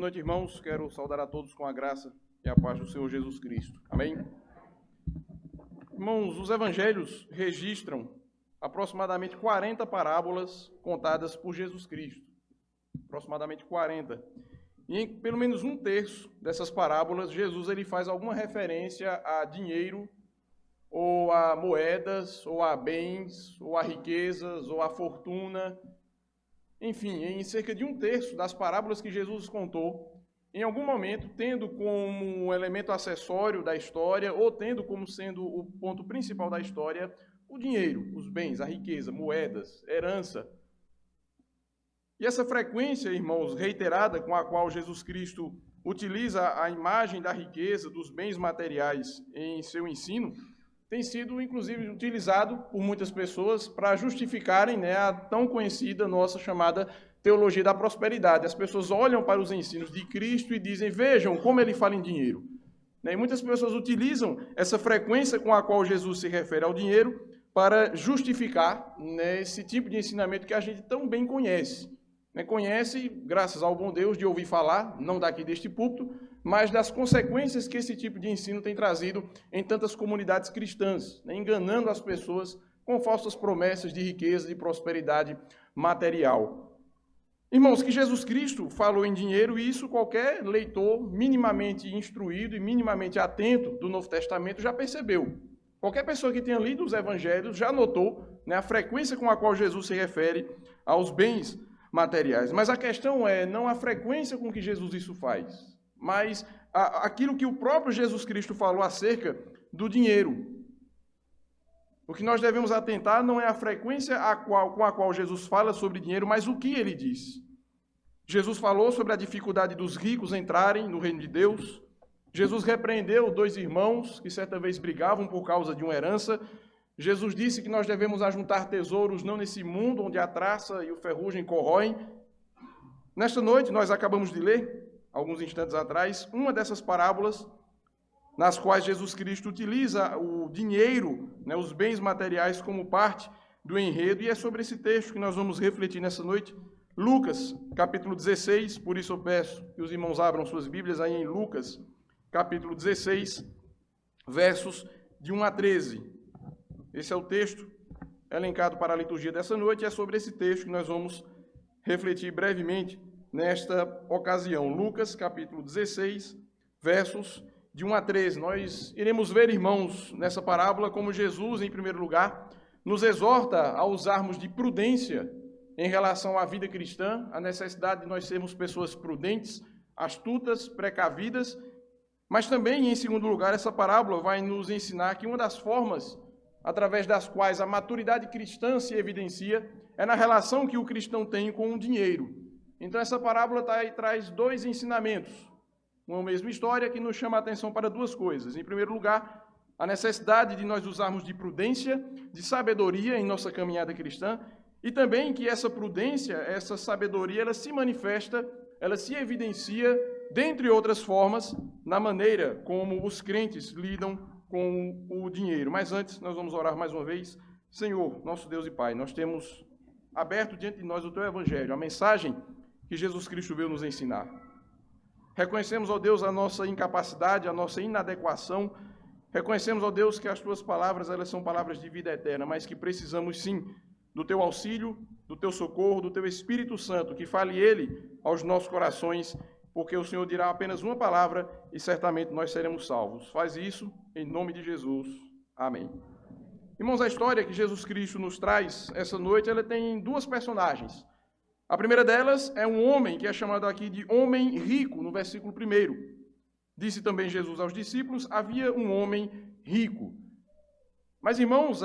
noite, irmãos. Quero saudar a todos com a graça e a paz do Senhor Jesus Cristo. Amém? Irmãos, os evangelhos registram aproximadamente 40 parábolas contadas por Jesus Cristo. Aproximadamente 40. E em pelo menos um terço dessas parábolas, Jesus ele faz alguma referência a dinheiro, ou a moedas, ou a bens, ou a riquezas, ou a fortuna. Enfim, em cerca de um terço das parábolas que Jesus contou, em algum momento, tendo como um elemento acessório da história, ou tendo como sendo o ponto principal da história, o dinheiro, os bens, a riqueza, moedas, herança. E essa frequência, irmãos, reiterada com a qual Jesus Cristo utiliza a imagem da riqueza, dos bens materiais em seu ensino, tem sido, inclusive, utilizado por muitas pessoas para justificarem a tão conhecida nossa chamada teologia da prosperidade. As pessoas olham para os ensinos de Cristo e dizem, vejam como ele fala em dinheiro. E muitas pessoas utilizam essa frequência com a qual Jesus se refere ao dinheiro para justificar esse tipo de ensinamento que a gente tão bem conhece. Conhece, graças ao bom Deus, de ouvir falar, não daqui deste púlpito, mas das consequências que esse tipo de ensino tem trazido em tantas comunidades cristãs, enganando as pessoas com falsas promessas de riqueza, de prosperidade material. Irmãos, que Jesus Cristo falou em dinheiro, e isso qualquer leitor minimamente instruído e minimamente atento do Novo Testamento já percebeu. Qualquer pessoa que tenha lido os evangelhos já notou a frequência com a qual Jesus se refere aos bens materiais. Mas a questão é não a frequência com que Jesus isso faz, mas aquilo que o próprio Jesus Cristo falou acerca do dinheiro. O que nós devemos atentar não é a frequência com a qual Jesus fala sobre dinheiro, mas o que ele diz. Jesus falou sobre a dificuldade dos ricos entrarem no reino de Deus. Jesus repreendeu dois irmãos que certa vez brigavam por causa de uma herança. Jesus disse que nós devemos ajuntar tesouros não nesse mundo onde a traça e o ferrugem corroem. Nesta noite nós acabamos de ler, alguns instantes atrás, uma dessas parábolas nas quais Jesus Cristo utiliza o dinheiro, os bens materiais como parte do enredo, e é sobre esse texto que nós vamos refletir nessa noite. Lucas, capítulo 16, por isso eu peço que os irmãos abram suas Bíblias aí em Lucas, capítulo 16, versos de 1 a 13. Esse é o texto elencado para a liturgia dessa noite, e é sobre esse texto que nós vamos refletir brevemente nesta ocasião. Lucas, capítulo 16, versos de 1 a 13. Nós iremos ver, irmãos, nessa parábola, como Jesus, em primeiro lugar, nos exorta a usarmos de prudência em relação à vida cristã, a necessidade de nós sermos pessoas prudentes, astutas, precavidas, mas também, em segundo lugar, essa parábola vai nos ensinar que uma das formas através das quais a maturidade cristã se evidencia é na relação que o cristão tem com o dinheiro. Então, essa parábola traz dois ensinamentos, uma mesma história que nos chama a atenção para duas coisas. Em primeiro lugar, a necessidade de nós usarmos de prudência, de sabedoria em nossa caminhada cristã, e também que essa prudência, essa sabedoria, ela se manifesta, ela se evidencia, dentre outras formas, na maneira como os crentes lidam com o dinheiro. Mas antes, nós vamos orar mais uma vez. Senhor, nosso Deus e Pai, nós temos aberto diante de nós o Teu Evangelho, a mensagem que Jesus Cristo veio nos ensinar. Reconhecemos, ó Deus, a nossa incapacidade, a nossa inadequação. Reconhecemos, ó Deus, que as Tuas palavras, elas são palavras de vida eterna, mas que precisamos, sim, do Teu auxílio, do Teu socorro, do Teu Espírito Santo, que fale Ele aos nossos corações, porque o Senhor dirá apenas uma palavra e certamente nós seremos salvos. Faz isso em nome de Jesus. Amém. Irmãos, a história que Jesus Cristo nos traz essa noite, ela tem duas personagens. A primeira delas é um homem que é chamado aqui de homem rico, no versículo 1. Disse também Jesus aos discípulos, havia um homem rico. Mas, irmãos,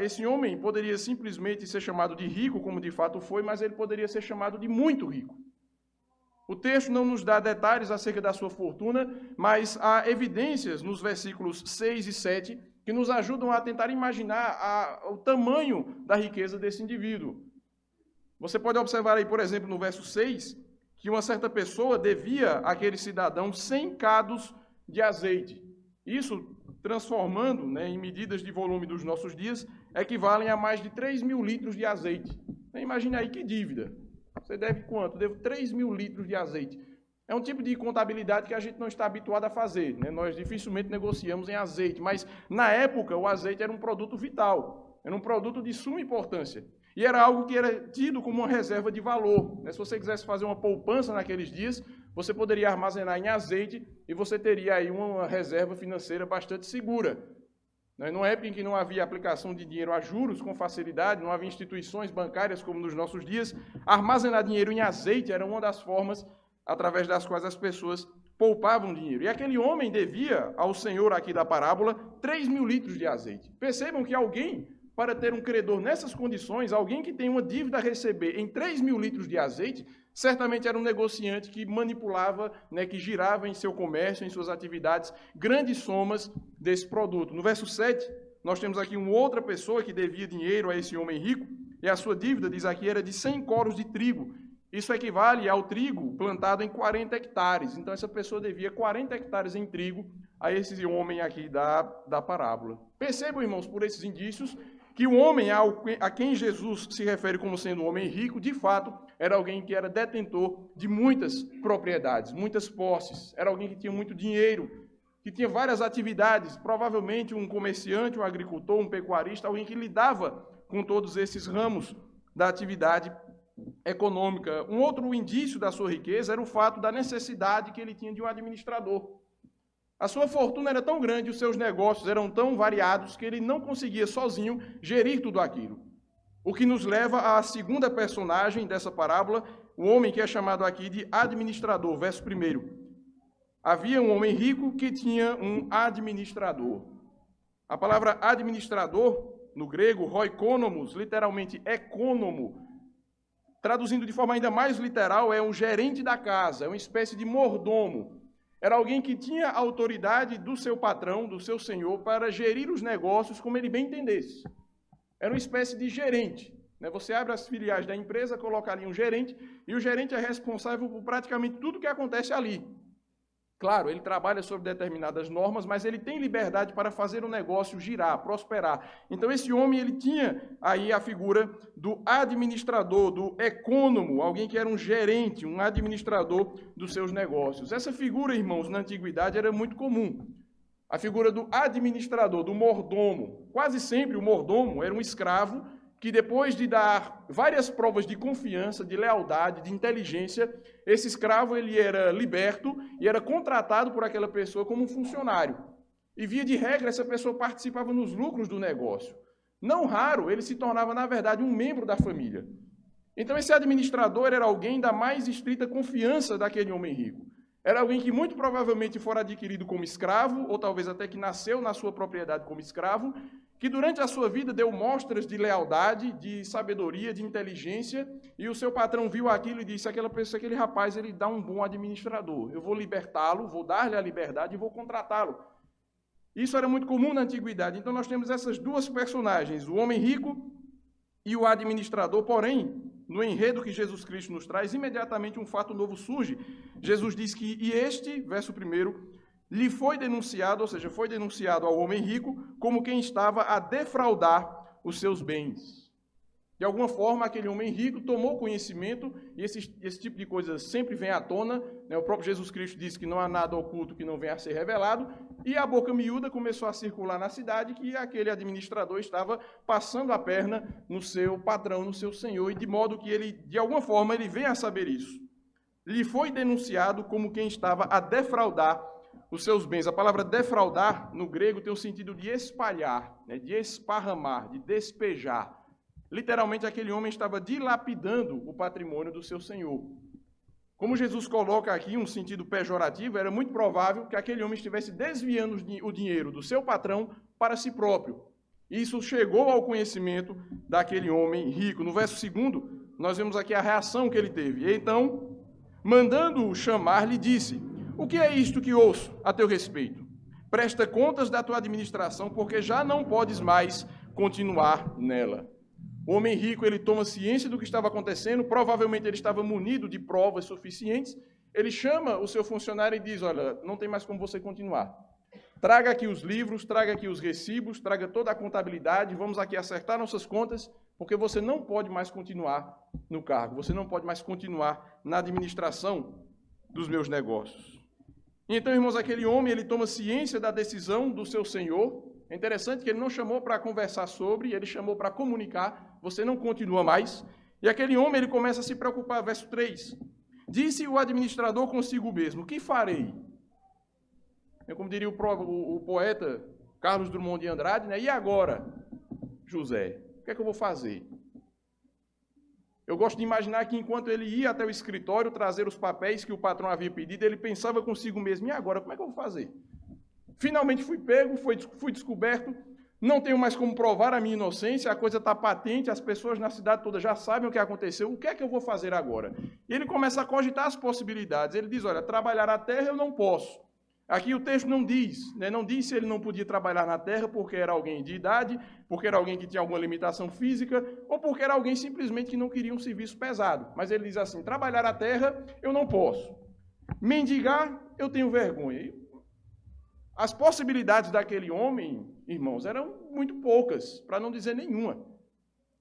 esse homem poderia simplesmente ser chamado de rico, como de fato foi, mas ele poderia ser chamado de muito rico. O texto não nos dá detalhes acerca da sua fortuna, mas há evidências nos versículos 6 e 7 que nos ajudam a tentar imaginar o tamanho da riqueza desse indivíduo. Você pode observar aí, por exemplo, no verso 6, que uma certa pessoa devia àquele cidadão 100 cados de azeite. Isso, transformando em medidas de volume dos nossos dias, equivalem a mais de 3.000 litros de azeite. Imagine aí que dívida. Você deve quanto? Devo 3.000 litros de azeite. É um tipo de contabilidade que a gente não está habituado a fazer, né? Nós dificilmente negociamos em azeite, mas na época o azeite era um produto vital, era um produto de suma importância. E era algo que era tido como uma reserva de valor, né? Se você quisesse fazer uma poupança naqueles dias, você poderia armazenar em azeite e você teria aí uma reserva financeira bastante segura. Numa época em que não havia aplicação de dinheiro a juros com facilidade, não havia instituições bancárias como nos nossos dias, armazenar dinheiro em azeite era uma das formas através das quais as pessoas poupavam dinheiro. E aquele homem devia ao senhor aqui da parábola 3.000 litros de azeite. Percebam que alguém, para ter um credor nessas condições, alguém que tem uma dívida a receber em 3.000 litros de azeite, certamente era um negociante que manipulava, né, que girava em seu comércio, em suas atividades, grandes somas desse produto. No verso 7, nós temos aqui uma outra pessoa que devia dinheiro a esse homem rico, e a sua dívida, diz aqui, era de 100 coros de trigo. Isso equivale ao trigo plantado em 40 hectares. Então, essa pessoa devia 40 hectares em trigo a esse homem aqui da parábola. Percebam, irmãos, por esses indícios, que o homem a quem Jesus se refere como sendo um homem rico, de fato, era alguém que era detentor de muitas propriedades, muitas posses. Era alguém que tinha muito dinheiro, que tinha várias atividades, provavelmente um comerciante, um agricultor, um pecuarista, alguém que lidava com todos esses ramos da atividade econômica. Um outro indício da sua riqueza era o fato da necessidade que ele tinha de um administrador. A sua fortuna era tão grande, os seus negócios eram tão variados que ele não conseguia sozinho gerir tudo aquilo. O que nos leva à segunda personagem dessa parábola, o homem que é chamado aqui de administrador, verso 1. Havia um homem rico que tinha um administrador. A palavra administrador, no grego, roikonomos, literalmente ecônomo, traduzindo de forma ainda mais literal, é um gerente da casa, é uma espécie de mordomo. Era alguém que tinha a autoridade do seu patrão, do seu senhor, para gerir os negócios como ele bem entendesse. Era uma espécie de gerente. Você abre as filiais da empresa, coloca ali um gerente, e o gerente é responsável por praticamente tudo que acontece ali. Claro, ele trabalha sobre determinadas normas, mas ele tem liberdade para fazer o negócio girar, prosperar. Então, esse homem, ele tinha aí a figura do administrador, do ecônomo, alguém que era um gerente, um administrador dos seus negócios. Essa figura, irmãos, na antiguidade era muito comum. A figura do administrador, do mordomo. Quase sempre o mordomo era um escravo que depois de dar várias provas de confiança, de lealdade, de inteligência, esse escravo ele era liberto e era contratado por aquela pessoa como um funcionário. E via de regra, essa pessoa participava nos lucros do negócio. Não raro, ele se tornava, na verdade, um membro da família. Então, esse administrador era alguém da mais estrita confiança daquele homem rico. Era alguém que muito provavelmente fora adquirido como escravo, ou talvez até que nasceu na sua propriedade como escravo, que durante a sua vida deu mostras de lealdade, de sabedoria, de inteligência, e o seu patrão viu aquilo e disse, aquela pessoa, aquele rapaz, ele dá um bom administrador, eu vou libertá-lo, vou dar-lhe a liberdade e vou contratá-lo. Isso era muito comum na antiguidade. Então nós temos essas duas personagens, o homem rico e o administrador, porém, no enredo que Jesus Cristo nos traz, imediatamente um fato novo surge. Jesus diz que, e este, verso 1, lhe foi denunciado, ou seja, foi denunciado ao homem rico como quem estava a defraudar os seus bens. De alguma forma, aquele homem rico tomou conhecimento, e esse tipo de coisa sempre vem à tona, né? O próprio Jesus Cristo disse que não há nada oculto que não venha a ser revelado, e a boca miúda começou a circular na cidade que aquele administrador estava passando a perna no seu patrão, no seu senhor, e de modo que ele, de alguma forma, ele vem a saber isso. Lhe foi denunciado como quem estava a defraudar os seus bens. A palavra defraudar, no grego, tem o sentido de espalhar, né, de esparramar, de despejar. Literalmente, aquele homem estava dilapidando o patrimônio do seu senhor. Como Jesus coloca aqui um sentido pejorativo, era muito provável que aquele homem estivesse desviando o dinheiro do seu patrão para si próprio. Isso chegou ao conhecimento daquele homem rico. No verso 2, nós vemos aqui a reação que ele teve. E então, mandando-o chamar, lhe disse: o que é isto que ouço a teu respeito? Presta contas da tua administração, porque já não podes mais continuar nela. O homem rico, ele toma ciência do que estava acontecendo, provavelmente ele estava munido de provas suficientes, ele chama o seu funcionário e diz, olha, não tem mais como você continuar. Traga aqui os livros, traga aqui os recibos, traga toda a contabilidade, vamos aqui acertar nossas contas, porque você não pode mais continuar no cargo, você não pode mais continuar na administração dos meus negócios. Então, irmãos, aquele homem, ele toma ciência da decisão do seu senhor. É interessante que ele não chamou para conversar sobre, ele chamou para comunicar. Você não continua mais. E aquele homem, ele começa a se preocupar. Verso 3. Disse o administrador consigo mesmo: que farei? Como diria o poeta Carlos Drummond de Andrade, né? E agora, José? O que é que eu vou fazer? Eu gosto de imaginar que enquanto ele ia até o escritório trazer os papéis que o patrão havia pedido, ele pensava consigo mesmo: e agora, como é que eu vou fazer? Finalmente fui pego, fui descoberto, não tenho mais como provar a minha inocência, a coisa está patente, as pessoas na cidade toda já sabem o que aconteceu, o que é que eu vou fazer agora? E ele começa a cogitar as possibilidades. Ele diz: olha, trabalhar a terra eu não posso. Aqui o texto não diz, né? Não diz se ele não podia trabalhar na terra porque era alguém de idade, porque era alguém que tinha alguma limitação física, ou porque era alguém simplesmente que não queria um serviço pesado. Mas ele diz assim: trabalhar a terra eu não posso. Mendigar eu tenho vergonha. As possibilidades daquele homem, irmãos, eram muito poucas, para não dizer nenhuma.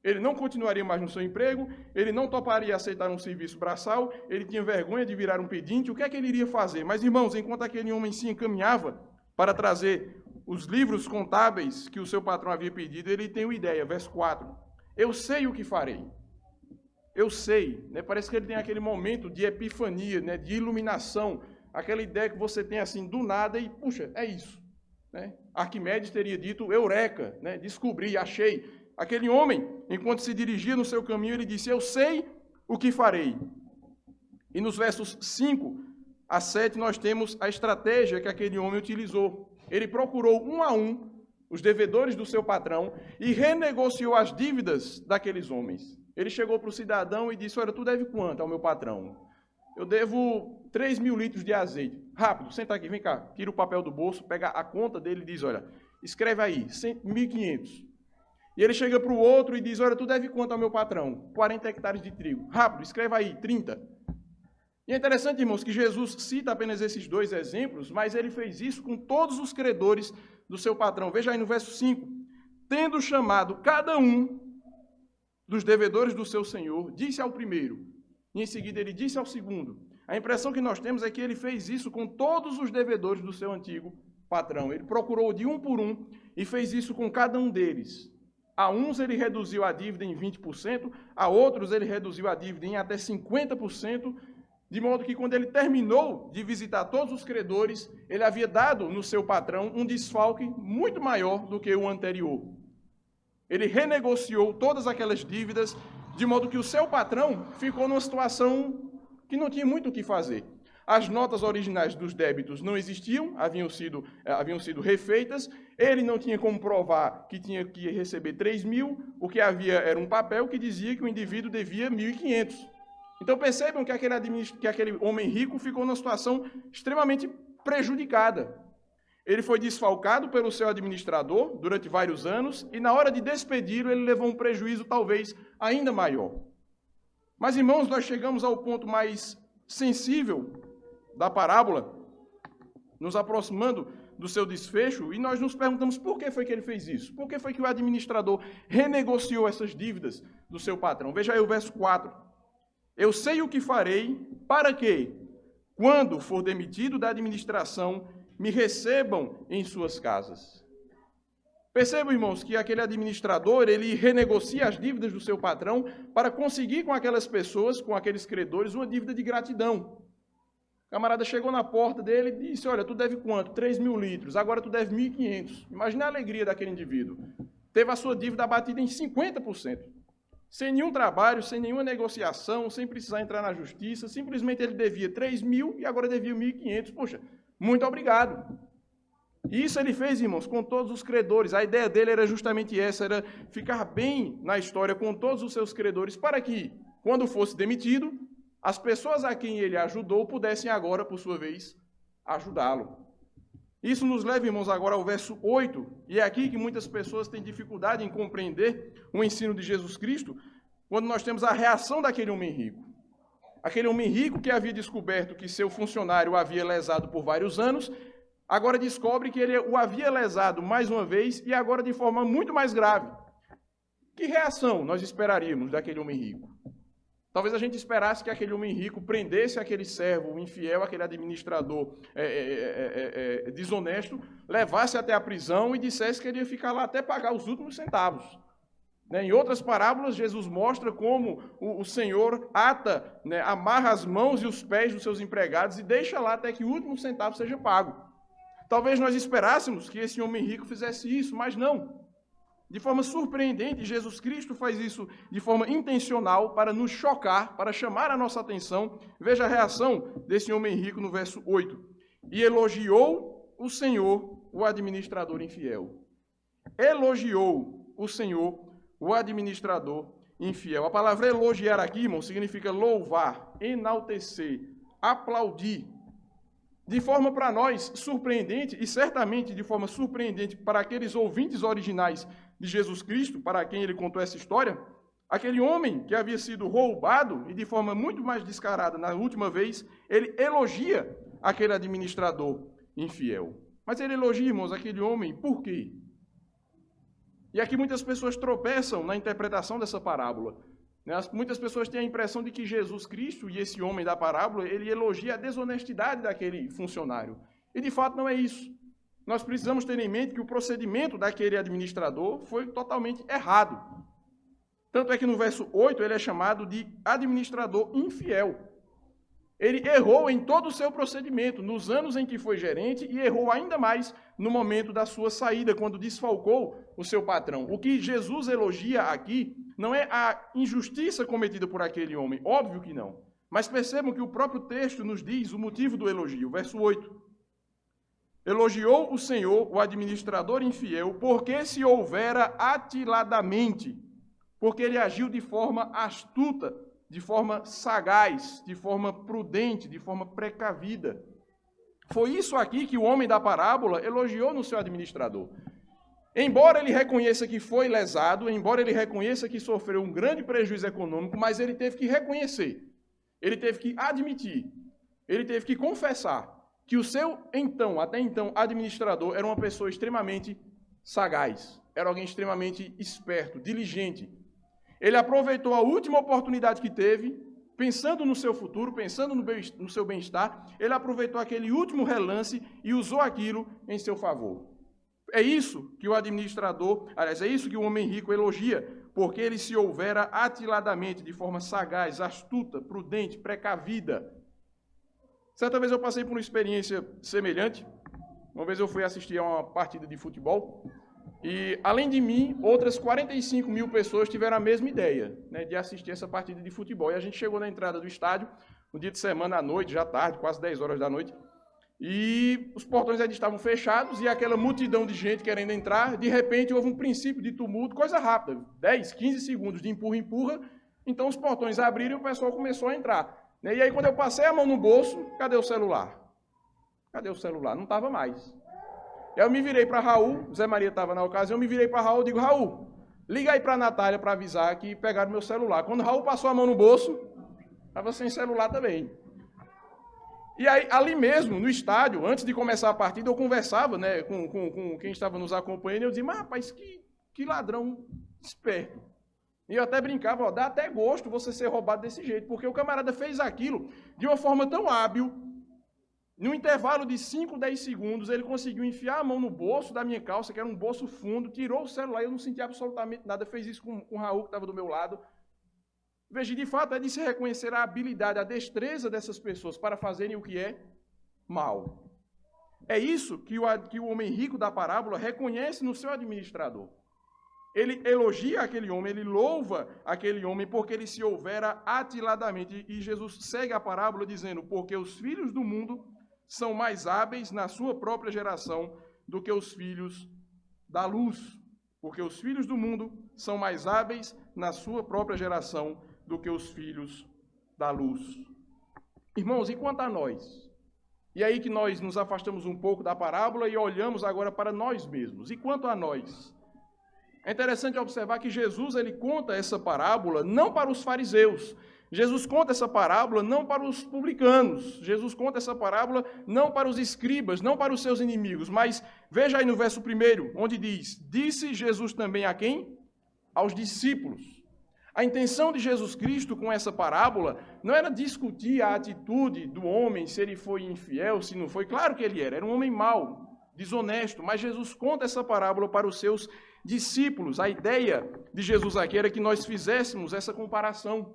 Ele não continuaria mais no seu emprego, ele não toparia aceitar um serviço braçal, ele tinha vergonha de virar um pedinte. O que é que ele iria fazer? Mas, irmãos, enquanto aquele homem se encaminhava para trazer os livros contábeis que o seu patrão havia pedido, ele tem uma ideia, verso 4. Eu sei o que farei. Eu sei, né? Parece que ele tem aquele momento de epifania, né? De iluminação, aquela ideia que você tem assim do nada e, puxa, é isso. Né? Arquimedes teria dito eureka, né? Descobri, achei. Aquele homem, enquanto se dirigia no seu caminho, ele disse: eu sei o que farei. E nos versos 5 a 7 nós temos a estratégia que aquele homem utilizou. Ele procurou um a um os devedores do seu patrão e renegociou as dívidas daqueles homens. Ele chegou para o cidadão e disse: olha, tu deve quanto ao meu patrão? Eu devo 3.000 litros de azeite. Rápido, senta aqui, vem cá. Tira o papel do bolso, pega a conta dele e diz: olha, escreve aí, 1.500. E ele chega para o outro e diz: olha, tu deve quanto ao meu patrão? 40 hectares de trigo. Rápido, escreve aí, 30. E é interessante, irmãos, que Jesus cita apenas esses dois exemplos, mas ele fez isso com todos os credores do seu patrão. Veja aí no verso 5. Tendo chamado cada um dos devedores do seu senhor, disse ao primeiro, e em seguida ele disse ao segundo. A impressão que nós temos é que ele fez isso com todos os devedores do seu antigo patrão. Ele procurou de um por um e fez isso com cada um deles. A uns ele reduziu a dívida em 20%, a outros ele reduziu a dívida em até 50%, de modo que quando ele terminou de visitar todos os credores, ele havia dado no seu patrão um desfalque muito maior do que o anterior. Ele renegociou todas aquelas dívidas, de modo que o seu patrão ficou numa situação que não tinha muito o que fazer. As notas originais dos débitos não existiam, haviam sido refeitas, ele não tinha como provar que tinha que receber 3.000, o que havia era um papel que dizia que o indivíduo devia 1.500. Então percebam que aquele homem rico ficou numa situação extremamente prejudicada. Ele foi desfalcado pelo seu administrador durante vários anos e na hora de despedi-lo ele levou um prejuízo talvez ainda maior. Mas, irmãos, nós chegamos ao ponto mais sensível da parábola, nos aproximando do seu desfecho, e nós nos perguntamos por que foi que ele fez isso? Por que foi que o administrador renegociou essas dívidas do seu patrão? Veja aí o verso 4. Eu sei o que farei para que, quando for demitido da administração, me recebam em suas casas. Percebam, irmãos, que aquele administrador, ele renegocia as dívidas do seu patrão para conseguir com aquelas pessoas, com aqueles credores, uma dívida de gratidão. O camarada chegou na porta dele e disse: olha, tu deve quanto? 3.000 litros, agora tu deve 1.500. Imagina a alegria daquele indivíduo. Teve a sua dívida abatida em 50%. Sem nenhum trabalho, sem nenhuma negociação, sem precisar entrar na justiça, simplesmente ele devia 3.000 e agora devia 1.500. Poxa, muito obrigado. E isso ele fez, irmãos, com todos os credores. A ideia dele era justamente essa, era ficar bem na história com todos os seus credores, para que, quando fosse demitido, as pessoas a quem ele ajudou pudessem agora, por sua vez, ajudá-lo. Isso nos leva, irmãos, agora ao verso 8, e é aqui que muitas pessoas têm dificuldade em compreender o ensino de Jesus Cristo, quando nós temos a reação daquele homem rico. Aquele homem rico que havia descoberto que seu funcionário o havia lesado por vários anos, agora descobre que ele o havia lesado mais uma vez e agora de forma muito mais grave. Que reação nós esperaríamos daquele homem rico? Talvez a gente esperasse que aquele homem rico prendesse aquele servo infiel, aquele administrador desonesto, levasse até a prisão e dissesse que ele ia ficar lá até pagar os últimos centavos. Em outras parábolas, Jesus mostra como o Senhor ata, amarra as mãos e os pés dos seus empregados e deixa lá até que o último centavo seja pago. Talvez nós esperássemos que esse homem rico fizesse isso, mas não. De forma surpreendente, Jesus Cristo faz isso de forma intencional para nos chocar, para chamar a nossa atenção. Veja a reação desse homem rico no verso 8. E elogiou o Senhor, o administrador infiel. Elogiou o Senhor, o administrador infiel. A palavra elogiar aqui, irmão, significa louvar, enaltecer, aplaudir. De forma para nós surpreendente, e certamente de forma surpreendente para aqueles ouvintes originais de Jesus Cristo, para quem ele contou essa história, aquele homem que havia sido roubado, e de forma muito mais descarada na última vez, ele elogia aquele administrador infiel. Mas ele elogia, irmãos, aquele homem, por quê? E aqui muitas pessoas tropeçam na interpretação dessa parábola. Muitas pessoas têm a impressão de que Jesus Cristo e esse homem da parábola, ele elogia a desonestidade daquele funcionário. E de fato não é isso. Nós precisamos ter em mente que o procedimento daquele administrador foi totalmente errado. Tanto é que no verso 8 ele é chamado de administrador infiel. Ele errou em todo o seu procedimento, nos anos em que foi gerente, e errou ainda mais no momento da sua saída, quando desfalcou o seu patrão. O que Jesus elogia aqui não é a injustiça cometida por aquele homem, óbvio que não. Mas percebam que o próprio texto nos diz o motivo do elogio. Verso 8. Elogiou o Senhor, o administrador infiel, porque se houvera atiladamente, porque ele agiu de forma astuta, de forma sagaz, de forma prudente, de forma precavida. Foi isso aqui que o homem da parábola elogiou no seu administrador. Embora ele reconheça que foi lesado, embora ele reconheça que sofreu um grande prejuízo econômico, mas ele teve que reconhecer, ele teve que admitir, ele teve que confessar que o seu até então, administrador era uma pessoa extremamente sagaz, era alguém extremamente esperto, diligente. Ele aproveitou a última oportunidade que teve, pensando no seu futuro, pensando no seu bem-estar, ele aproveitou aquele último relance e usou aquilo em seu favor. É isso que o administrador, aliás, é isso que o homem rico elogia, porque ele se houvera atiladamente, de forma sagaz, astuta, prudente, precavida. Certa vez eu passei por uma experiência semelhante. Uma vez eu fui assistir a uma partida de futebol e, além de mim, outras 45 mil pessoas tiveram a mesma ideia, de assistir essa partida de futebol. E a gente chegou na entrada do estádio, no dia de semana à noite, já tarde, quase 10 horas da noite, e os portões ainda estavam fechados e aquela multidão de gente querendo entrar, de repente houve um princípio de tumulto, coisa rápida, 10, 15 segundos de empurra-empurra, então os portões abriram e o pessoal começou a entrar. E aí, quando eu passei a mão no bolso, cadê o celular? Cadê o celular? Não estava mais. Aí eu me virei para Raul, Zé Maria estava na ocasião, eu me virei para Raul e digo, Raul, liga aí para a Natália para avisar que pegaram meu celular. Quando Raul passou a mão no bolso, estava sem celular também. E aí, ali mesmo, no estádio, antes de começar a partida, eu conversava com quem estava nos acompanhando, e eu dizia, mas rapaz, que ladrão esperto. E eu até brincava, dá até gosto você ser roubado desse jeito, porque o camarada fez aquilo de uma forma tão hábil, num intervalo de 5, 10 segundos, ele conseguiu enfiar a mão no bolso da minha calça, que era um bolso fundo, tirou o celular, eu não senti absolutamente nada, fez isso com o Raul, que estava do meu lado. Veja, de fato, é de se reconhecer a habilidade, a destreza dessas pessoas para fazerem o que é mal. É isso que o homem rico da parábola reconhece no seu administrador. Ele elogia aquele homem, ele louva aquele homem porque ele se houvera atiladamente. E Jesus segue a parábola dizendo, porque os filhos do mundo são mais hábeis na sua própria geração do que os filhos da luz. Porque os filhos do mundo são mais hábeis na sua própria geração do que os filhos da luz. Irmãos, e quanto a nós? E aí que nós nos afastamos um pouco da parábola e olhamos agora para nós mesmos. E quanto a nós? É interessante observar que Jesus ele conta essa parábola não para os fariseus. Jesus conta essa parábola não para os publicanos. Jesus conta essa parábola não para os escribas, não para os seus inimigos. Mas veja aí no verso 1, onde diz, disse Jesus também a quem? Aos discípulos. A intenção de Jesus Cristo com essa parábola não era discutir a atitude do homem, se ele foi infiel, se não foi. Claro que ele era um homem mau, desonesto, mas Jesus conta essa parábola para os seus discípulos. A ideia de Jesus aqui era que nós fizéssemos essa comparação.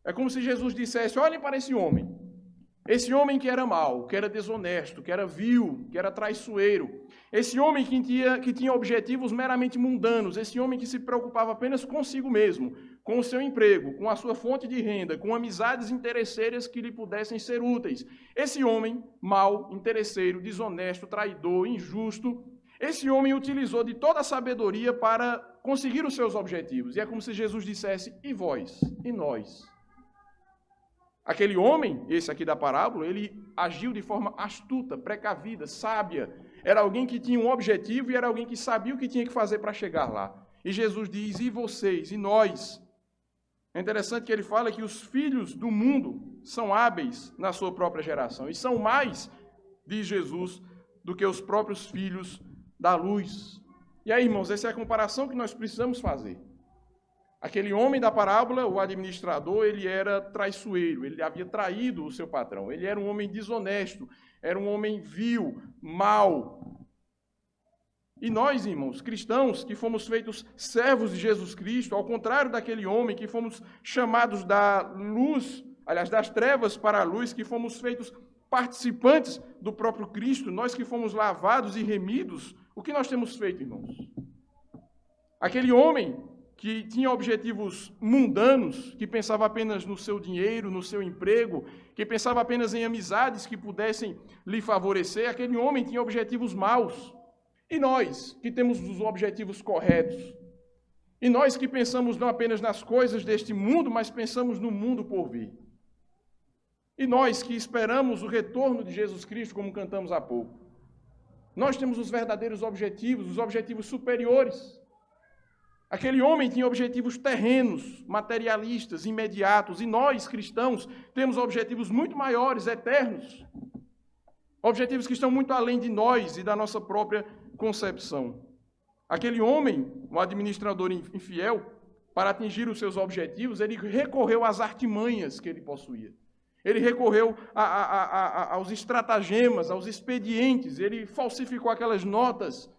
É como se Jesus dissesse: olhem para esse homem que era mau, que era desonesto, que era vil, que era traiçoeiro, esse homem que tinha objetivos meramente mundanos, esse homem que se preocupava apenas consigo mesmo, com o seu emprego, com a sua fonte de renda, com amizades interesseiras que lhe pudessem ser úteis. Esse homem mau, interesseiro, desonesto, traidor, injusto, esse homem utilizou de toda a sabedoria para conseguir os seus objetivos. E é como se Jesus dissesse: e vós? E nós? Aquele homem, esse aqui da parábola, ele agiu de forma astuta, precavida, sábia. Era alguém que tinha um objetivo e era alguém que sabia o que tinha que fazer para chegar lá. E Jesus diz: e vocês? E nós? É interessante que ele fala que os filhos do mundo são hábeis na sua própria geração. E são mais, diz Jesus, do que os próprios filhos da luz. E aí, irmãos, essa é a comparação que nós precisamos fazer. Aquele homem da parábola, o administrador, ele era traiçoeiro, ele havia traído o seu patrão, ele era um homem desonesto, era um homem vil, mau. E nós, irmãos, cristãos, que fomos feitos servos de Jesus Cristo, ao contrário daquele homem que fomos chamados da luz, aliás, das trevas para a luz, que fomos feitos participantes do próprio Cristo, nós que fomos lavados e remidos, o que nós temos feito, irmãos? Aquele homem que tinha objetivos mundanos, que pensava apenas no seu dinheiro, no seu emprego, que pensava apenas em amizades que pudessem lhe favorecer, aquele homem tinha objetivos maus. E nós, que temos os objetivos corretos, e nós que pensamos não apenas nas coisas deste mundo, mas pensamos no mundo por vir. E nós que esperamos o retorno de Jesus Cristo, como cantamos há pouco. Nós temos os verdadeiros objetivos, os objetivos superiores. Aquele homem tinha objetivos terrenos, materialistas, imediatos, e nós, cristãos, temos objetivos muito maiores, eternos. Objetivos que estão muito além de nós e da nossa própria concepção. Aquele homem, um administrador infiel, para atingir os seus objetivos, ele recorreu às artimanhas que ele possuía. Ele recorreu aos estratagemas, aos expedientes, ele falsificou aquelas notas.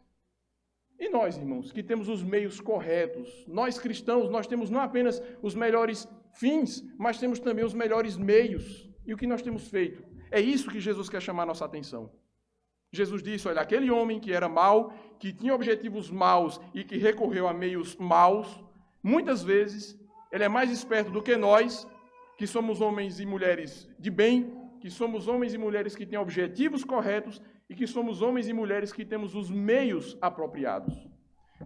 E nós, irmãos, que temos os meios corretos, nós cristãos, nós temos não apenas os melhores fins, mas temos também os melhores meios. E o que nós temos feito? É isso que Jesus quer chamar a nossa atenção. Jesus disse: olha, aquele homem que era mau, que tinha objetivos maus e que recorreu a meios maus, muitas vezes ele é mais esperto do que nós, que somos homens e mulheres de bem, que somos homens e mulheres que têm objetivos corretos e que somos homens e mulheres que temos os meios apropriados.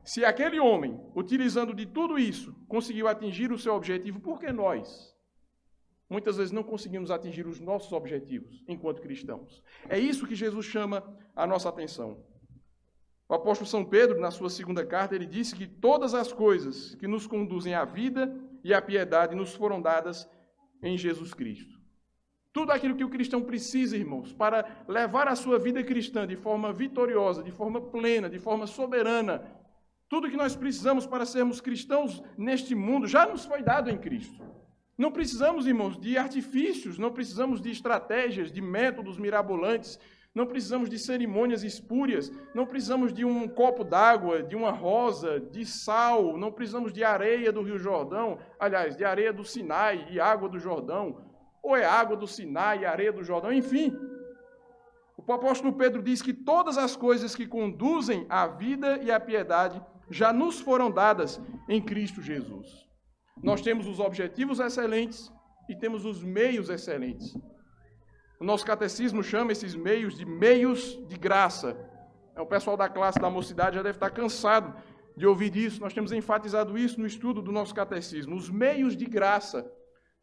Se aquele homem, utilizando de tudo isso, conseguiu atingir o seu objetivo, por que nós, muitas vezes, não conseguimos atingir os nossos objetivos enquanto cristãos? É isso que Jesus chama a nossa atenção. O apóstolo São Pedro, na sua segunda carta, ele disse que todas as coisas que nos conduzem à vida e à piedade nos foram dadas em Jesus Cristo. Tudo aquilo que o cristão precisa, irmãos, para levar a sua vida cristã de forma vitoriosa, de forma plena, de forma soberana, tudo que nós precisamos para sermos cristãos neste mundo já nos foi dado em Cristo. Não precisamos, irmãos, de artifícios, não precisamos de estratégias, de métodos mirabolantes, não precisamos de cerimônias espúrias, não precisamos de um copo d'água, de uma rosa, de sal, não precisamos de areia do Rio Jordão, aliás, de areia do Sinai e água do Jordão, ou é água do Sinai e areia do Jordão, enfim. O apóstolo Pedro diz que todas as coisas que conduzem à vida e à piedade já nos foram dadas em Cristo Jesus. Nós temos os objetivos excelentes e temos os meios excelentes. O nosso catecismo chama esses meios de graça. O pessoal da classe da mocidade já deve estar cansado de ouvir isso. Nós temos enfatizado isso no estudo do nosso catecismo. Os meios de graça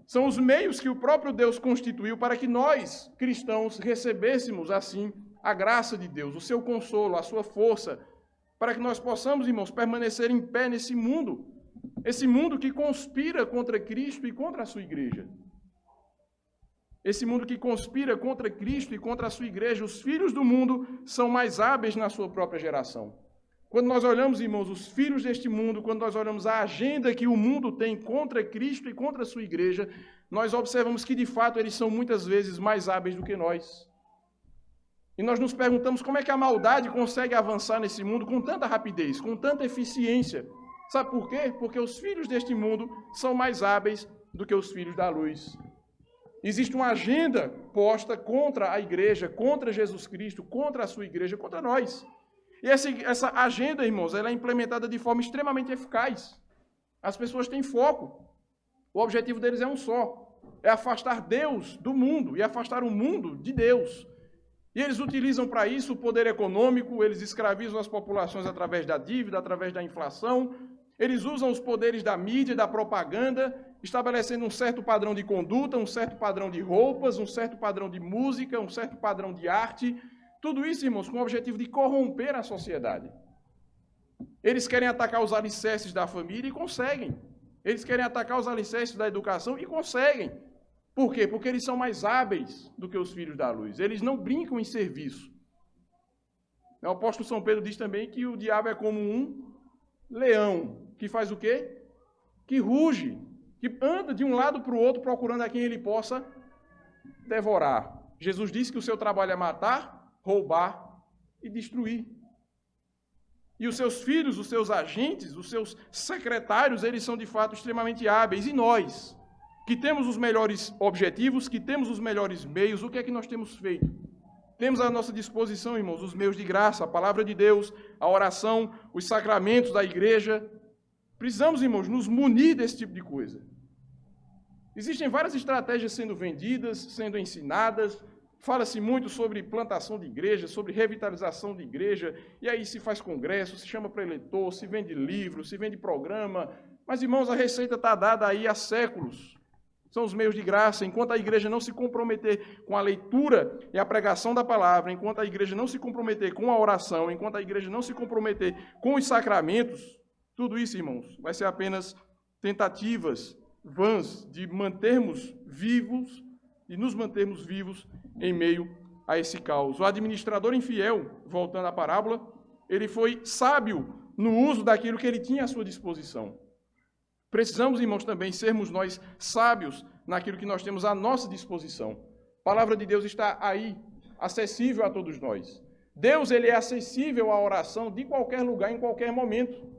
são os meios que o próprio Deus constituiu para que nós, cristãos, recebêssemos, assim, a graça de Deus, o seu consolo, a sua força, para que nós possamos, irmãos, permanecer em pé nesse mundo, esse mundo que conspira contra Cristo e contra a sua igreja. Esse mundo que conspira contra Cristo e contra a sua igreja. Os filhos do mundo são mais hábeis na sua própria geração. Quando nós olhamos, irmãos, os filhos deste mundo, quando nós olhamos a agenda que o mundo tem contra Cristo e contra a sua igreja, nós observamos que, de fato, eles são muitas vezes mais hábeis do que nós. E nós nos perguntamos como é que a maldade consegue avançar nesse mundo com tanta rapidez, com tanta eficiência. Sabe por quê? Porque os filhos deste mundo são mais hábeis do que os filhos da luz. Existe uma agenda posta contra a igreja, contra Jesus Cristo, contra a sua igreja, contra nós. E essa agenda, irmãos, ela é implementada de forma extremamente eficaz. As pessoas têm foco. O objetivo deles é um só. É afastar Deus do mundo e afastar o mundo de Deus. E eles utilizam para isso o poder econômico, eles escravizam as populações através da dívida, através da inflação. Eles usam os poderes da mídia, da propaganda, estabelecendo um certo padrão de conduta, um certo padrão de roupas, um certo padrão de música, um certo padrão de arte. Tudo isso, irmãos, com o objetivo de corromper a sociedade. Eles querem atacar os alicerces da família e conseguem. Eles querem atacar os alicerces da educação e conseguem. Por quê? Porque eles são mais hábeis do que os filhos da luz. Eles não brincam em serviço. O apóstolo São Pedro diz também que o diabo é como um leão, que faz o quê? Que ruge, que anda de um lado para o outro procurando a quem ele possa devorar. Jesus disse que o seu trabalho é matar, roubar e destruir. E os seus filhos, os seus agentes, os seus secretários, eles são de fato extremamente hábeis. E nós, que temos os melhores objetivos, que temos os melhores meios, o que é que nós temos feito? Temos à nossa disposição, irmãos, os meios de graça, a palavra de Deus, a oração, os sacramentos da igreja. Precisamos, irmãos, nos munir desse tipo de coisa. Existem várias estratégias sendo vendidas, sendo ensinadas. Fala-se muito sobre plantação de igreja, sobre revitalização de igreja, e aí se faz congresso, se chama para eleitor, se vende livro, se vende programa. Mas, irmãos, a receita está dada aí há séculos. São os meios de graça. Enquanto a igreja não se comprometer com a leitura e a pregação da palavra, enquanto a igreja não se comprometer com a oração, enquanto a igreja não se comprometer com os sacramentos, tudo isso, irmãos, vai ser apenas tentativas vãs de mantermos vivos, de nos mantermos vivos em meio a esse caos. O administrador infiel, voltando à parábola, ele foi sábio no uso daquilo que ele tinha à sua disposição. Precisamos, irmãos, também sermos nós sábios naquilo que nós temos à nossa disposição. A palavra de Deus está aí, acessível a todos nós. Deus, ele é acessível à oração de qualquer lugar, em qualquer momento.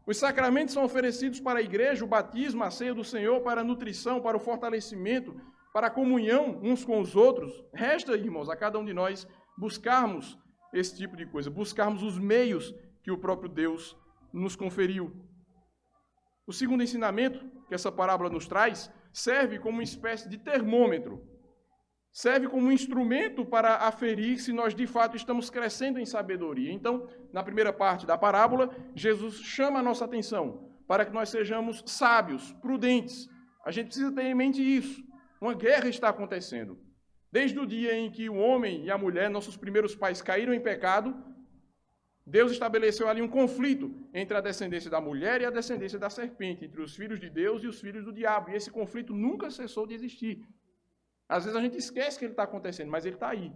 Os sacramentos são oferecidos para a igreja, o batismo, a ceia do Senhor, para a nutrição, para o fortalecimento, para a comunhão uns com os outros. Resta, irmãos, a cada um de nós buscarmos esse tipo de coisa, buscarmos os meios que o próprio Deus nos conferiu. O segundo ensinamento que essa parábola nos traz serve como uma espécie de termômetro, serve como um instrumento para aferir se nós de fato estamos crescendo em sabedoria. Então, na primeira parte da parábola, Jesus chama a nossa atenção para que nós sejamos sábios, prudentes. A gente precisa ter em mente isso. Uma guerra está acontecendo. Desde o dia em que o homem e a mulher, nossos primeiros pais, caíram em pecado, Deus estabeleceu ali um conflito entre a descendência da mulher e a descendência da serpente, entre os filhos de Deus e os filhos do diabo. E esse conflito nunca cessou de existir. Às vezes a gente esquece que ele está acontecendo, mas ele está aí.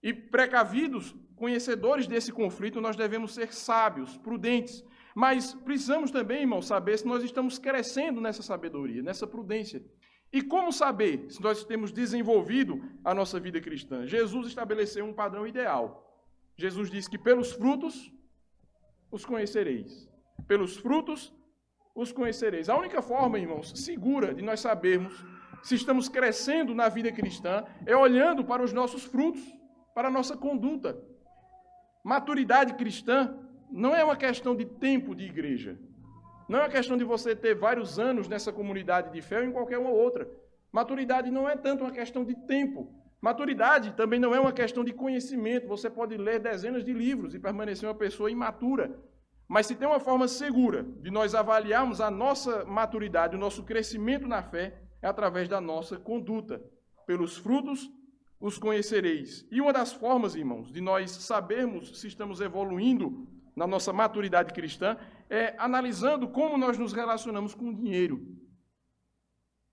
E precavidos, conhecedores desse conflito, nós devemos ser sábios, prudentes. Mas precisamos também, irmãos, saber se nós estamos crescendo nessa sabedoria, nessa prudência. E como saber se nós temos desenvolvido a nossa vida cristã? Jesus estabeleceu um padrão ideal. Jesus diz que pelos frutos os conhecereis. Pelos frutos os conhecereis. A única forma, irmãos, segura de nós sabermos se estamos crescendo na vida cristã é olhando para os nossos frutos, para a nossa conduta. Maturidade cristã não é uma questão de tempo de igreja. Não é uma questão de você ter vários anos nessa comunidade de fé ou em qualquer uma outra. Maturidade não é tanto uma questão de tempo. Maturidade também não é uma questão de conhecimento. Você pode ler dezenas de livros e permanecer uma pessoa imatura. Mas se tem uma forma segura de nós avaliarmos a nossa maturidade, o nosso crescimento na fé, é através da nossa conduta. Pelos frutos os conhecereis. E uma das formas, irmãos, de nós sabermos se estamos evoluindo na nossa maturidade cristã é analisando como nós nos relacionamos com o dinheiro.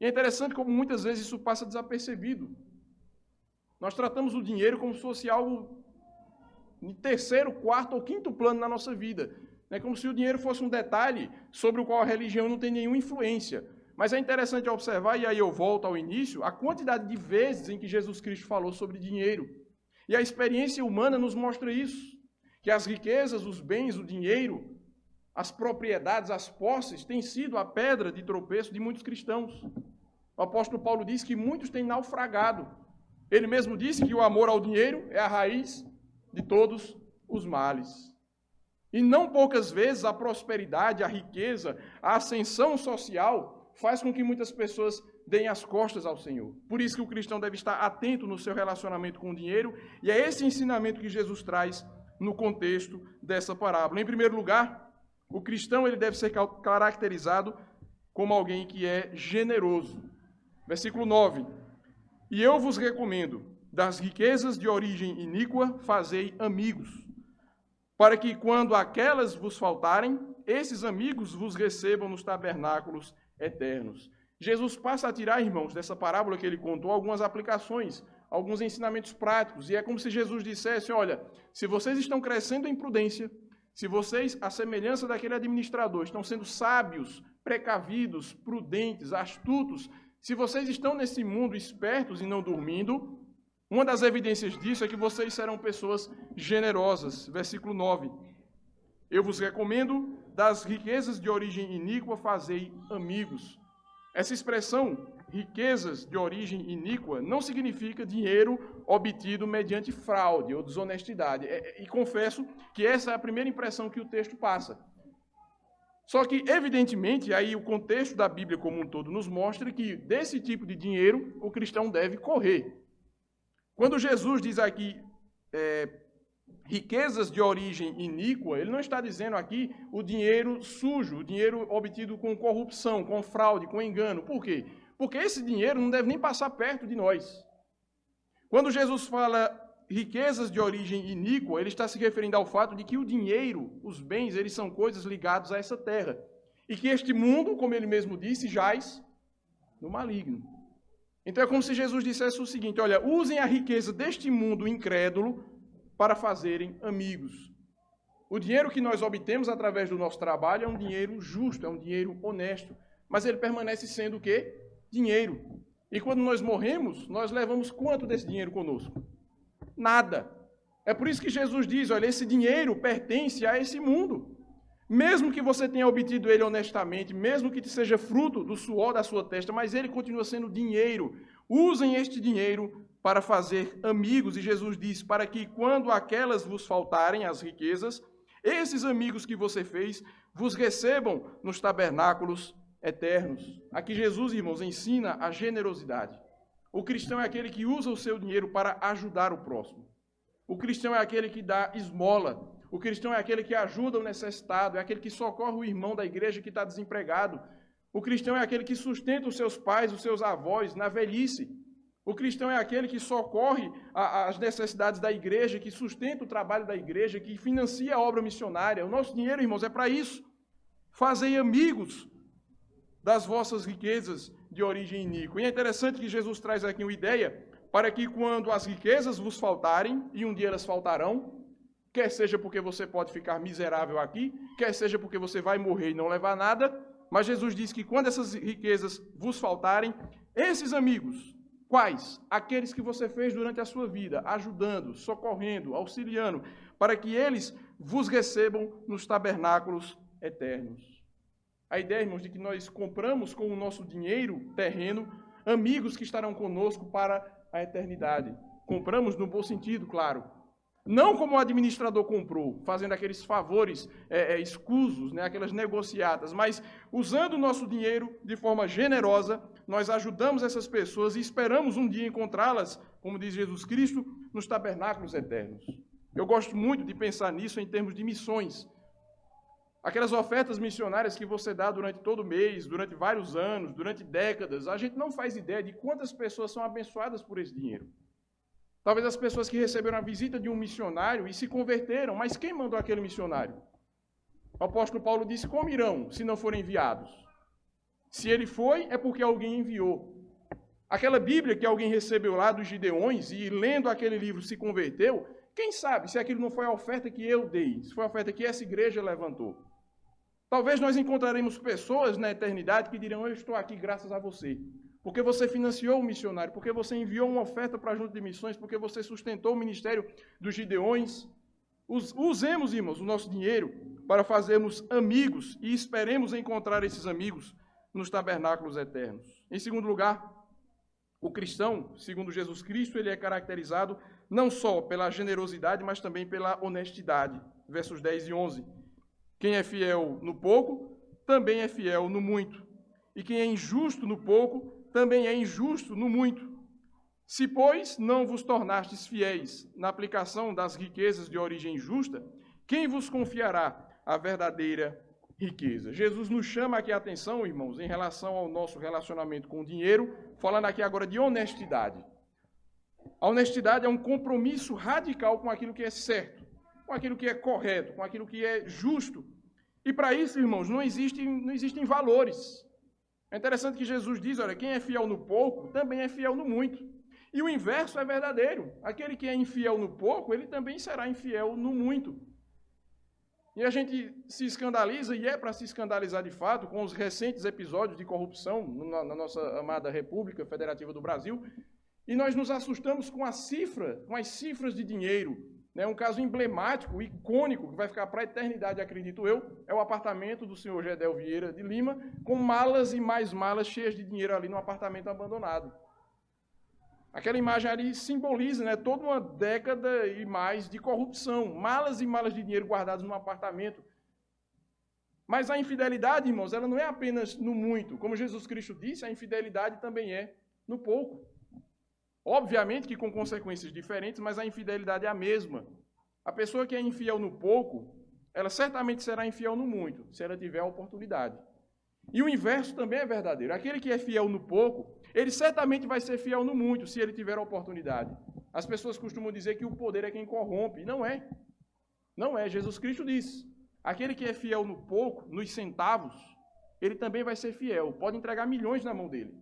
E é interessante como muitas vezes isso passa desapercebido. Nós tratamos o dinheiro como se fosse algo em terceiro, quarto ou quinto plano na nossa vida. É como se o dinheiro fosse um detalhe sobre o qual a religião não tem nenhuma influência. Mas é interessante observar, e aí eu volto ao início, a quantidade de vezes em que Jesus Cristo falou sobre dinheiro. E a experiência humana nos mostra isso, que as riquezas, os bens, o dinheiro, as propriedades, as posses, têm sido a pedra de tropeço de muitos cristãos. O apóstolo Paulo diz que muitos têm naufragado. Ele mesmo disse que o amor ao dinheiro é a raiz de todos os males. E não poucas vezes a prosperidade, a riqueza, a ascensão social faz com que muitas pessoas deem as costas ao Senhor. Por isso que o cristão deve estar atento no seu relacionamento com o dinheiro, e é esse ensinamento que Jesus traz no contexto dessa parábola. Em primeiro lugar, o cristão ele deve ser caracterizado como alguém que é generoso. Versículo 9. E eu vos recomendo, das riquezas de origem iníqua, fazei amigos, para que quando aquelas vos faltarem, esses amigos vos recebam nos tabernáculos eternos. Jesus passa a tirar, irmãos, dessa parábola que ele contou, algumas aplicações, alguns ensinamentos práticos, e é como se Jesus dissesse, olha, se vocês estão crescendo em prudência, se vocês, à semelhança daquele administrador, estão sendo sábios, precavidos, prudentes, astutos, se vocês estão nesse mundo espertos e não dormindo, uma das evidências disso é que vocês serão pessoas generosas. Versículo 9. Eu vos recomendo, das riquezas de origem iníqua, fazei amigos. Essa expressão, riquezas de origem iníqua, não significa dinheiro obtido mediante fraude ou desonestidade. E confesso que essa é a primeira impressão que o texto passa. Só que, evidentemente, aí o contexto da Bíblia como um todo nos mostra que desse tipo de dinheiro o cristão deve correr. Quando Jesus diz aqui riquezas de origem iníqua, ele não está dizendo aqui o dinheiro sujo, o dinheiro obtido com corrupção, com fraude, com engano. Por quê? Porque esse dinheiro não deve nem passar perto de nós. Quando Jesus fala riquezas de origem iníqua, ele está se referindo ao fato de que o dinheiro, os bens, eles são coisas ligadas a essa terra. E que este mundo, como ele mesmo disse, jaz no maligno. Então é como se Jesus dissesse o seguinte, olha, usem a riqueza deste mundo incrédulo para fazerem amigos. O dinheiro que nós obtemos através do nosso trabalho é um dinheiro justo, é um dinheiro honesto. Mas ele permanece sendo o quê? Dinheiro. E quando nós morremos, nós levamos quanto desse dinheiro conosco? Nada. É por isso que Jesus diz, olha, esse dinheiro pertence a esse mundo. Mesmo que você tenha obtido ele honestamente, mesmo que seja fruto do suor da sua testa, mas ele continua sendo dinheiro. Usem este dinheiro para fazer amigos. E Jesus diz, para que quando aquelas vos faltarem, as riquezas, esses amigos que você fez, vos recebam nos tabernáculos eternos. Aqui Jesus, irmãos, ensina a generosidade. O cristão é aquele que usa o seu dinheiro para ajudar o próximo. O cristão é aquele que dá esmola. O cristão é aquele que ajuda o necessitado, é aquele que socorre o irmão da igreja que está desempregado. O cristão é aquele que sustenta os seus pais, os seus avós na velhice. O cristão é aquele que socorre as necessidades da igreja, que sustenta o trabalho da igreja, que financia a obra missionária. O nosso dinheiro, irmãos, é para isso. Fazei amigos das vossas riquezas de origem iníqua. E é interessante que Jesus traz aqui uma ideia para que quando as riquezas vos faltarem, e um dia elas faltarão, quer seja porque você pode ficar miserável aqui, quer seja porque você vai morrer e não levar nada, mas Jesus diz que quando essas riquezas vos faltarem, esses amigos, quais? Aqueles que você fez durante a sua vida, ajudando, socorrendo, auxiliando, para que eles vos recebam nos tabernáculos eternos. A ideia, irmãos, de que nós compramos com o nosso dinheiro terreno amigos que estarão conosco para a eternidade. Compramos no bom sentido, claro. Não como o administrador comprou, fazendo aqueles favores escusos, né, aquelas negociatas, mas usando o nosso dinheiro de forma generosa, nós ajudamos essas pessoas e esperamos um dia encontrá-las, como diz Jesus Cristo, nos tabernáculos eternos. Eu gosto muito de pensar nisso em termos de missões. Aquelas ofertas missionárias que você dá durante todo mês, durante vários anos, durante décadas, a gente não faz ideia de quantas pessoas são abençoadas por esse dinheiro. Talvez as pessoas que receberam a visita de um missionário e se converteram, mas quem mandou aquele missionário? O apóstolo Paulo disse, como irão, se não forem enviados? Se ele foi, é porque alguém enviou. Aquela Bíblia que alguém recebeu lá dos Gideões e lendo aquele livro se converteu, Quem sabe se aquilo não foi a oferta que eu dei, se foi a oferta que essa igreja levantou. Talvez nós encontraremos pessoas na eternidade que dirão, eu estou aqui graças a você. Porque você financiou o missionário, porque você enviou uma oferta para a junta de missões, porque você sustentou o ministério dos Gideões. Usemos, irmãos, o nosso dinheiro para fazermos amigos e esperemos encontrar esses amigos nos tabernáculos eternos. Em segundo lugar, o cristão, segundo Jesus Cristo, ele é caracterizado não só pela generosidade, mas também pela honestidade. Versos 10 e 11. Quem é fiel no pouco, também é fiel no muito. E quem é injusto no pouco, também é injusto no muito. Se, pois, não vos tornastes fiéis na aplicação das riquezas de origem justa, quem vos confiará a verdadeira riqueza? Jesus nos chama aqui a atenção, irmãos, em relação ao nosso relacionamento com o dinheiro, falando aqui agora de honestidade. A honestidade é um compromisso radical com aquilo que é certo, com aquilo que é correto, com aquilo que é justo. E para isso, irmãos, não existem valores. É interessante que Jesus diz, olha, quem é fiel no pouco, também é fiel no muito. E o inverso é verdadeiro. Aquele que é infiel no pouco, ele também será infiel no muito. E a gente se escandaliza, e é para se escandalizar de fato, com os recentes episódios de corrupção na nossa amada República Federativa do Brasil, e nós nos assustamos com as cifras de dinheiro. Um caso emblemático, icônico, que vai ficar para a eternidade, acredito eu, é o apartamento do senhor Gedel Vieira de Lima, com malas e mais malas cheias de dinheiro ali no apartamento abandonado. Aquela imagem ali simboliza, toda uma década e mais de corrupção, malas e malas de dinheiro guardadas num apartamento. Mas a infidelidade, irmãos, ela não é apenas no muito. Como Jesus Cristo disse, a infidelidade também é no pouco. Obviamente que com consequências diferentes, mas a infidelidade é a mesma. A pessoa que é infiel no pouco, ela certamente será infiel no muito, se ela tiver a oportunidade. E o inverso também é verdadeiro. Aquele que é fiel no pouco, ele certamente vai ser fiel no muito, se ele tiver a oportunidade. As pessoas costumam dizer que o poder é quem corrompe. Não é. Não é. Jesus Cristo diz, aquele que é fiel no pouco, nos centavos, ele também vai ser fiel. Pode entregar milhões na mão dele.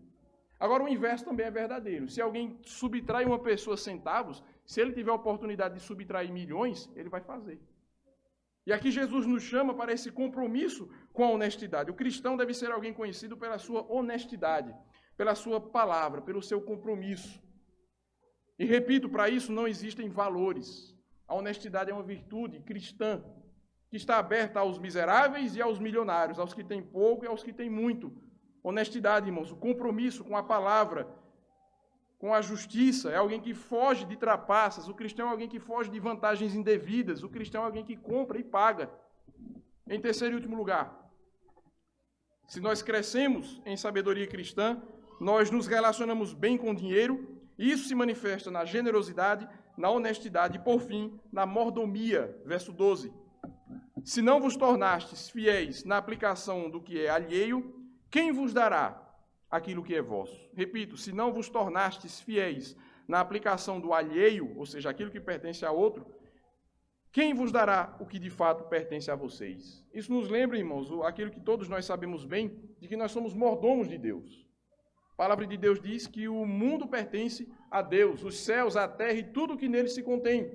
Agora, o inverso também é verdadeiro. Se alguém subtrai uma pessoa centavos, se ele tiver a oportunidade de subtrair milhões, ele vai fazer. E aqui Jesus nos chama para esse compromisso com a honestidade. O cristão deve ser alguém conhecido pela sua honestidade, pela sua palavra, pelo seu compromisso. E repito, para isso não existem valores. A honestidade é uma virtude cristã, que está aberta aos miseráveis e aos milionários, aos que têm pouco e aos que têm muito. Honestidade, irmãos, o compromisso com a palavra, com a justiça, é alguém que foge de trapaças. O cristão é alguém que foge de vantagens indevidas. O cristão é alguém que compra e paga. Em terceiro e último lugar, se nós crescemos em sabedoria cristã, nós nos relacionamos bem com o dinheiro, e isso se manifesta na generosidade, na honestidade e, por fim, na mordomia. Verso 12. Se não vos tornastes fiéis na aplicação do que é alheio, quem vos dará aquilo que é vosso? Repito, se não vos tornastes fiéis na aplicação do alheio, ou seja, aquilo que pertence a outro, quem vos dará o que de fato pertence a vocês? Isso nos lembra, irmãos, aquilo que todos nós sabemos bem, de que nós somos mordomos de Deus. A palavra de Deus diz que o mundo pertence a Deus, os céus, a terra e tudo que nele se contém.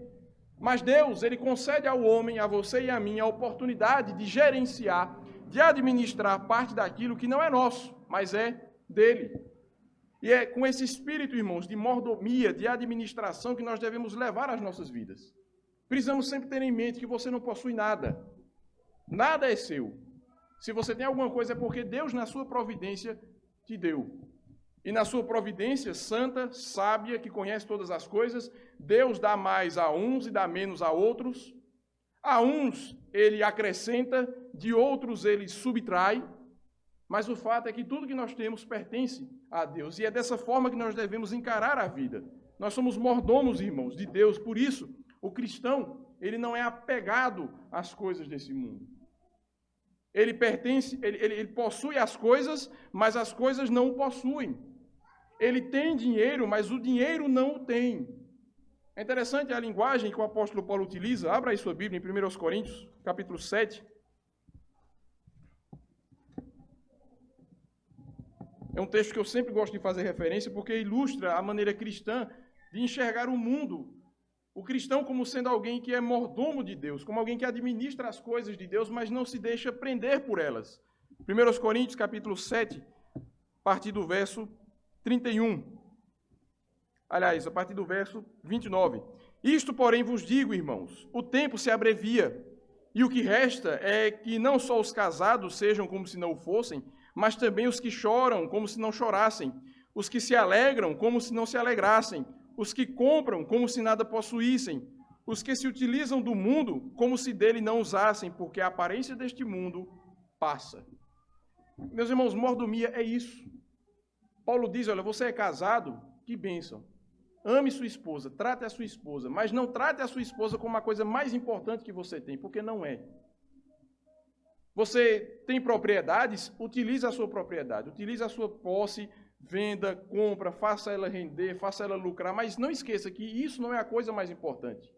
Mas Deus, ele concede ao homem, a você e a mim, a oportunidade de gerenciar, de administrar parte daquilo que não é nosso, mas é dele. E é com esse espírito, irmãos, de mordomia, de administração, que nós devemos levar as nossas vidas. Precisamos sempre ter em mente que você não possui nada. Nada é seu. Se você tem alguma coisa, é porque Deus, na sua providência, te deu. E na sua providência santa, sábia, que conhece todas as coisas, Deus dá mais a uns e dá menos a outros. A uns ele acrescenta, de outros ele subtrai. Mas o fato é que tudo que nós temos pertence a Deus. E é dessa forma que nós devemos encarar a vida. Nós somos mordomos, irmãos, de Deus. Por isso, o cristão, ele não é apegado às coisas desse mundo. Ele possui as coisas, mas as coisas não o possuem. Ele tem dinheiro, mas o dinheiro não o tem. É interessante a linguagem que o apóstolo Paulo utiliza. Abra aí sua Bíblia em 1 Coríntios, capítulo 7. É um texto que eu sempre gosto de fazer referência, porque ilustra a maneira cristã de enxergar o mundo O cristão como sendo alguém que é mordomo de Deus, como alguém que administra as coisas de Deus, mas não se deixa prender por elas. 1 Coríntios, capítulo 7, a partir do verso 31. Aliás, a partir do verso 29. Isto, porém, vos digo, irmãos, o tempo se abrevia, e o que resta é que não só os casados sejam como se não o fossem, mas também os que choram como se não chorassem, os que se alegram como se não se alegrassem, os que compram como se nada possuíssem, os que se utilizam do mundo como se dele não usassem, porque a aparência deste mundo passa. Meus irmãos, mordomia é isso. Paulo diz, olha, você é casado, que bênção. Ame sua esposa, trate a sua esposa, mas não trate a sua esposa como a coisa mais importante que você tem, porque não é. Você tem propriedades, utilize a sua propriedade, utilize a sua posse, venda, compra, faça ela render, faça ela lucrar, mas não esqueça que isso não é a coisa mais importante.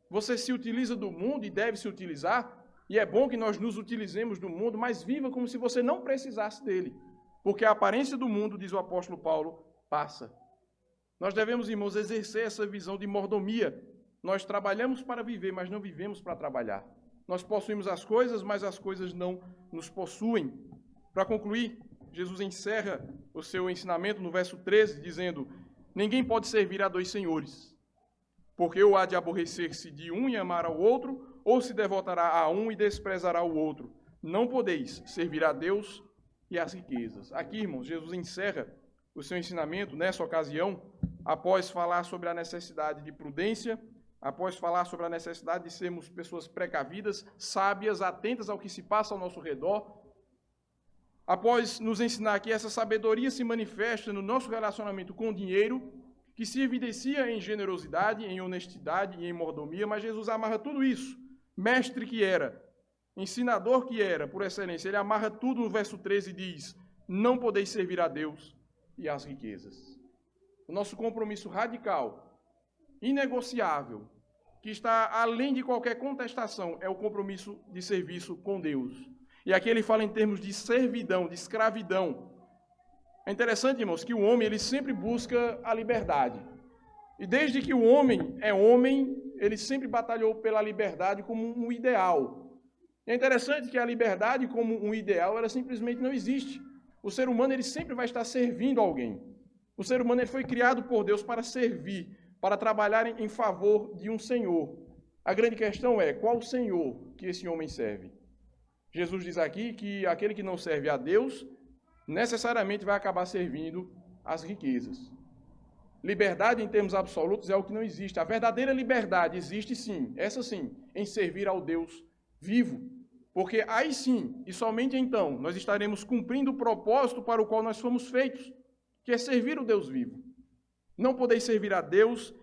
Você se utiliza do mundo e deve se utilizar, e é bom que nós nos utilizemos do mundo, mas viva como se você não precisasse dele, porque a aparência do mundo, diz o apóstolo Paulo, passa. Nós devemos, irmãos, exercer essa visão de mordomia. Nós trabalhamos para viver, mas não vivemos para trabalhar. Nós possuímos as coisas, mas as coisas não nos possuem. Para concluir, Jesus encerra o seu ensinamento no verso 13, dizendo, ninguém pode servir a dois senhores, porque ou há de aborrecer-se de um e amar ao outro, ou se devotará a um e desprezará o outro. Não podeis servir a Deus e às riquezas. Aqui, irmãos, Jesus encerra o seu ensinamento nessa ocasião, após falar sobre a necessidade de prudência, após falar sobre a necessidade de sermos pessoas precavidas, sábias, atentas ao que se passa ao nosso redor, após nos ensinar que essa sabedoria se manifesta no nosso relacionamento com o dinheiro, que se evidencia em generosidade, em honestidade e em mordomia, mas Jesus amarra tudo isso. Mestre que era, ensinador que era, por excelência, ele amarra tudo no verso 13 e diz, não podeis servir a Deus e às riquezas. O nosso compromisso radical, inegociável, que está além de qualquer contestação, é o compromisso de serviço com Deus. E aqui ele fala em termos de servidão, de escravidão. É interessante, irmãos, que o homem ele sempre busca a liberdade. E desde que o homem é homem, ele sempre batalhou pela liberdade como um ideal. E é interessante que a liberdade como um ideal, ela simplesmente não existe. O ser humano ele sempre vai estar servindo alguém. O ser humano ele foi criado por Deus para servir, para trabalhar em favor de um Senhor. A grande questão é, qual o Senhor que esse homem serve? Jesus diz aqui que aquele que não serve a Deus, necessariamente vai acabar servindo às riquezas. Liberdade em termos absolutos é o que não existe. A verdadeira liberdade existe sim, essa sim, em servir ao Deus vivo. Porque aí sim, e somente então, nós estaremos cumprindo o propósito para o qual nós fomos feitos, que é servir o Deus vivo. Não podeis servir a Deus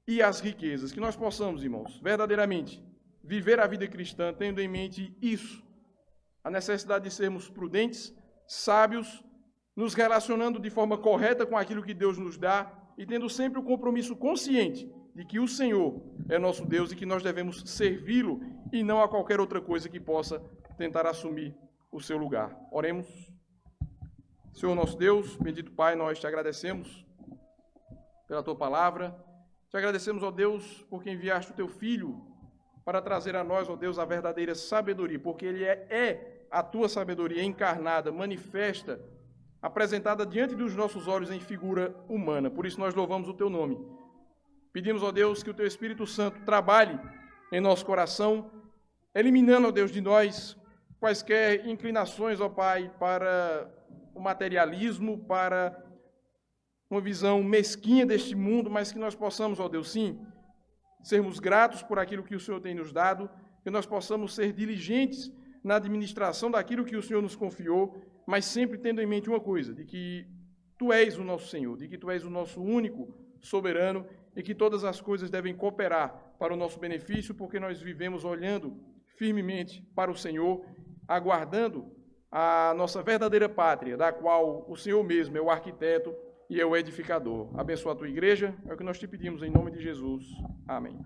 e às riquezas. Que nós possamos, irmãos, verdadeiramente viver a vida cristã tendo em mente isso. A necessidade de sermos prudentes, sábios, nos relacionando de forma correta com aquilo que Deus nos dá e tendo sempre o compromisso consciente de que o Senhor é nosso Deus e que nós devemos servi-lo e não a qualquer outra coisa que possa tentar assumir o seu lugar. Oremos. Senhor nosso Deus, bendito Pai, nós te agradecemos pela tua palavra. Te agradecemos, ó Deus, porque enviaste o teu Filho para trazer a nós, ó Deus, a verdadeira sabedoria, porque ele é a tua sabedoria encarnada, manifesta, apresentada diante dos nossos olhos em figura humana. Por isso nós louvamos o teu nome. Pedimos, ó Deus, que o teu Espírito Santo trabalhe em nosso coração, eliminando, ó Deus, de nós quaisquer inclinações, ó Pai, para o materialismo, para uma visão mesquinha deste mundo, mas que nós possamos, ó Deus, sim, sermos gratos por aquilo que o Senhor tem nos dado, que nós possamos ser diligentes na administração daquilo que o Senhor nos confiou, mas sempre tendo em mente uma coisa, de que Tu és o nosso Senhor, de que Tu és o nosso único soberano e que todas as coisas devem cooperar para o nosso benefício, porque nós vivemos olhando firmemente para o Senhor, aguardando a nossa verdadeira pátria, da qual o Senhor mesmo é o arquiteto e é o edificador. Abençoa a Tua igreja, é o que nós te pedimos em nome de Jesus. Amém.